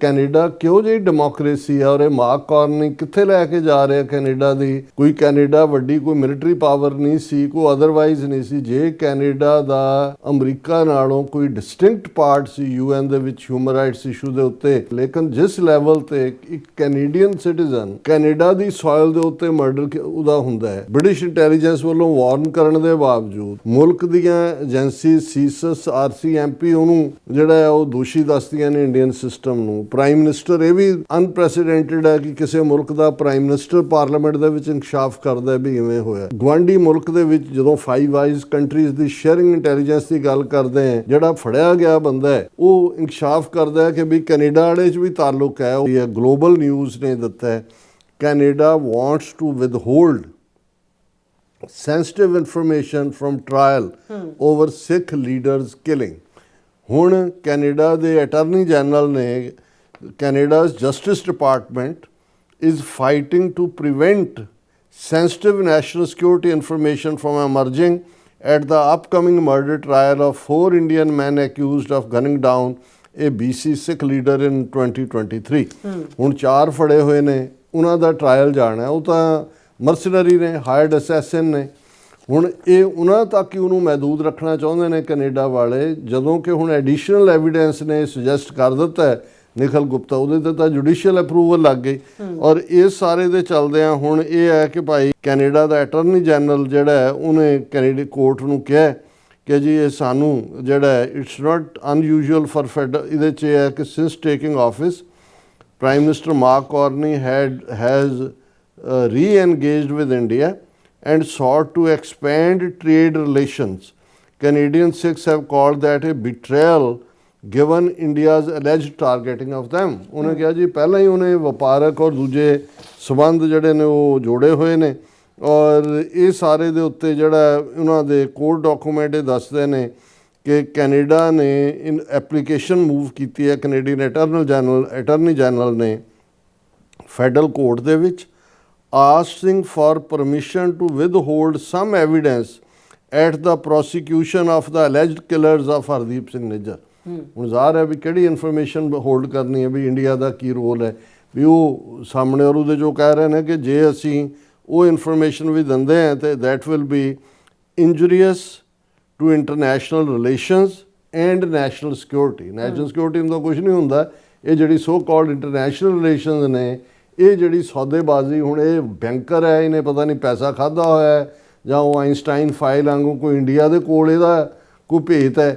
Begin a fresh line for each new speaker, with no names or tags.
Canada ਕਿਉਂ ਜਿਹੀ democracy ਆ ਔਰ ਇਹ ਮਾਰਕ ਕਾਰਨੀ ਕਿੱਥੇ ਲੈ ਕੇ ਜਾ ਰਿਹਾ ਕੈਨੇਡਾ ਦੀ। ਕੋਈ ਕੈਨੇਡਾ ਵੱਡੀ ਕੋਈ ਮਿਲਟਰੀ ਪਾਵਰ ਨਹੀਂ ਸੀ, ਕੋਈ ਅਦਰਵਾਈਜ਼ ਨਹੀਂ ਸੀ। ਜੇ ਕੈਨੇਡਾ ਦਾ ਅਮਰੀਕਾ ਨਾਲੋਂ ਕੋਈ ਡਿਸਟਿੰਕਟ ਪਾਰਟ ਸੀ ਯੂਐਨ ਦੇ ਵਿੱਚ ਹਿਊਮਨ ਰਾਈਟਸ ਇਸ਼ੂ ਦੇ ਉੱਤੇ, ਲੇਕਿਨ ਜਿਸ ਲੈਵਲ ਤੇ ਇੱਕ ਕੈਨੇਡੀਅਨ ਸਿਟੀਜ਼ਨ ਕੈਨੇਡਾ ਦੀ ਸੋਇਲ ਦੇ ਉੱਤੇ ਮਰਡਰ ਉਹਦਾ ਹੁੰਦਾ ਹੈ, ਬ੍ਰਿਟਿਸ਼ ਇੰਟੈਲੀਜੈਂਸ ਵੱਲੋਂ ਵਾਰਨ ਕਰਨ ਦੇ ਬਾਵਜੂਦ ਮੁਲਕ ਦੀਆਂ ਏਜੰਸੀ ਸੀਸਸ ਆਰਸੀਐਮਪੀ ਉਹਨੂੰ ਜਿਹੜਾ ਹੈ ਉਹ ਦੋਸ਼ੀ ਦੱਸਦੀਆਂ ਨੇ ਇੰਡੀਅਨ ਸਿਸਟਮ ਨੂੰ। ਪ੍ਰਾਈਮ ਮਿਨਿਸਟਰ ਇਹ ਵੀ ਅਨਪ੍ਰੈਸੀਡੈਂਟਡ ਹੈ ਕਿ ਕਿਸੇ ਮੁਲਕ ਦਾ ਪ੍ਰਾਈਮ ਮਿਨਿਸਟਰ ਪਾਰਲੀਮੈਂਟ ਦੇ ਵਿੱਚ ਇਨਕਸ਼ਾਫ ਕਰਦਾ ਵੀ ਇਵੇਂ ਹੋਇਆ। ਗੁਆਂਢੀ ਮੁਲਕ ਦੇ ਵਿੱਚ ਜਦੋਂ ਫਾਈਵ ਆਈਜ਼ ਕੰਟਰੀਜ਼ ਦੀ ਸ਼ੇਅਰਿੰਗ ਇੰਟੈਲੀਜੈਂਸ ਦੀ ਗੱਲ ਕਰਦੇ ਹੈ, ਜਿਹੜਾ ਫੜਿਆ ਗਿਆ ਬੰਦਾ ਹੈ ਉਹ ਇਨਕਸ਼ਾਫ ਕਰਦਾ ਹੈ ਕਿ ਵੀ ਕੈਨੇਡਾ ਵਾਲੇ 'ਚ ਵੀ ਤਾਲੁਕ ਹੈ। ਇਹ ਗਲੋਬਲ ਨਿਊਜ਼ ਨੇ ਦਿੱਤਾ ਹੈ, Canada wants to withhold sensitive information from trial over Sikh leaders killing। ਹੁਣ ਕੈਨੇਡਾ ਦੇ ਅਟਾਰਨੀ ਜਨਰਲ ਨੇ Canada's Justice Department is fighting to prevent sensitive national security information from emerging at the upcoming murder trial of 4 Indian men accused of gunning down a BC Sikh leader in 2023। ਹੁਣ 4 ਫੜੇ ਹੋਏ ਨੇ, ਉਹਨਾਂ ਦਾ trial ਜਾਣਾ। ਉਹ ਤਾਂ ਮਰਸਨਰੀ ਨੇ, ਹਾਇਰਡ ਅਸੈਸਨ ਨੇ। ਹੁਣ ਇਹ ਉਹਨਾਂ ਤੱਕ ਹੀ ਉਹਨੂੰ ਮਹਿਦੂਦ ਰੱਖਣਾ ਚਾਹੁੰਦੇ ਨੇ ਕੈਨੇਡਾ ਵਾਲੇ, ਜਦੋਂ ਕਿ ਹੁਣ ਐਡੀਸ਼ਨਲ ਐਵੀਡੈਂਸ ਨੇ ਸੁਜੈਸਟ ਕਰ ਦਿੱਤਾ ਹੈ ਨਿਖਲ ਗੁਪਤਾ, ਉਹਦੇ ਤੇ ਤਾਂ ਜੁਡੀਸ਼ੀਅਲ ਅਪਰੂਵਲ ਲੱਗ ਗਈ। ਔਰ ਇਸ ਸਾਰੇ ਦੇ ਚੱਲਦਿਆਂ ਹੁਣ ਇਹ ਹੈ ਕਿ ਭਾਈ ਕੈਨੇਡਾ ਦਾ ਅਟਾਰਨੀ ਜਨਰਲ ਜਿਹੜਾ ਹੈ ਉਹਨੇ ਕੈਨੇਡੀ ਕੋਰਟ ਨੂੰ ਕਿਹਾ ਕਿ ਜੀ ਇਹ ਸਾਨੂੰ ਜਿਹੜਾ ਹੈ ਇਟਸ ਨਾਟ ਅਨਯੂਜੂਅਲ ਫॉर ਇਹਦੇ 'ਚ ਇਹ ਹੈ ਕਿ since taking office prime minister mark Carney has re-engaged with India and sought to expand trade relations। Canadian Sikhs have called that a betrayal given India's alleged targeting of them। ਉਹਨੇ ਕਿਹਾ ਜੀ ਪਹਿਲਾਂ ਹੀ ਉਹਨੇ ਵਪਾਰਕ ਔਰ ਦੂਜੇ ਸਬੰਧ ਜਿਹੜੇ ਨੇ ਉਹ ਜੋੜੇ ਹੋਏ ਨੇ, ਔਰ ਇਹ ਸਾਰੇ ਦੇ ਉੱਤੇ ਜਿਹੜਾ ਉਹਨਾਂ ਦੇ ਕੋਰਟ ਡਾਕੂਮੈਂਟ ਇਹ ਦੱਸਦੇ ਨੇ ਕਿ ਕੈਨੇਡਾ ਨੇ ਇਨ ਐਪਲੀਕੇਸ਼ਨ ਮੂਵ ਕੀਤੀ ਹੈ ਕੈਨੇਡੀਅਨ ਅਟਾਰਨੀ ਜਨਰਲ ਨੇ ਫੈਡਰਲ ਕੋਰਟ ਦੇ ਵਿੱਚ, asking for permission to withhold some evidence at the prosecution of the alleged killers of Hardeep Singh Nijjar. ਹੁਣ ਜ਼ਾਹਰ ਹੈ ਵੀ ਕਿਹੜੀ ਇਨਫੋਰਮੇਸ਼ਨ ਹੋਲਡ ਕਰਨੀ ਹੈ, ਵੀ ਇੰਡੀਆ ਦਾ ਕੀ ਰੋਲ ਹੈ, ਵੀ ਉਹ ਸਾਹਮਣੇ ਔਰ ਉਹਦੇ ਜੋ ਕਹਿ ਰਹੇ ਨੇ ਕਿ ਜੇ ਅਸੀਂ ਉਹ ਇਨਫੋਰਮੇਸ਼ਨ ਵੀ ਦਿੰਦੇ ਹਾਂ ਤੇ that will be injurious to international relations and national security. National security ਨੂੰ ਤਾਂ ਕੁਛ ਨਹੀਂ ਹੁੰਦਾ, ਇਹ ਜਿਹੜੀ ਸੋ ਕਾਲਡ ਇੰਟਰਨੈਸ਼ਨਲ ਰਿਲੇਸ਼ਨਸ ਨੇ, ਇਹ ਜਿਹੜੀ ਸੌਦੇਬਾਜ਼ੀ, ਹੁਣ ਇਹ ਬੈਂਕਰ ਹੈ, ਇਹਨੇ ਪਤਾ ਨਹੀਂ ਪੈਸਾ ਖਾਧਾ ਹੋਇਆ ਹੈ ਜਾਂ ਉਹ ਆਈਨਸਟਾਈਨ ਫਾਈਲ ਵਾਂਗੂ ਕੋਈ ਇੰਡੀਆ ਦੇ ਕੋਲ ਇਹਦਾ ਕੋਈ ਭੇਤ ਹੈ,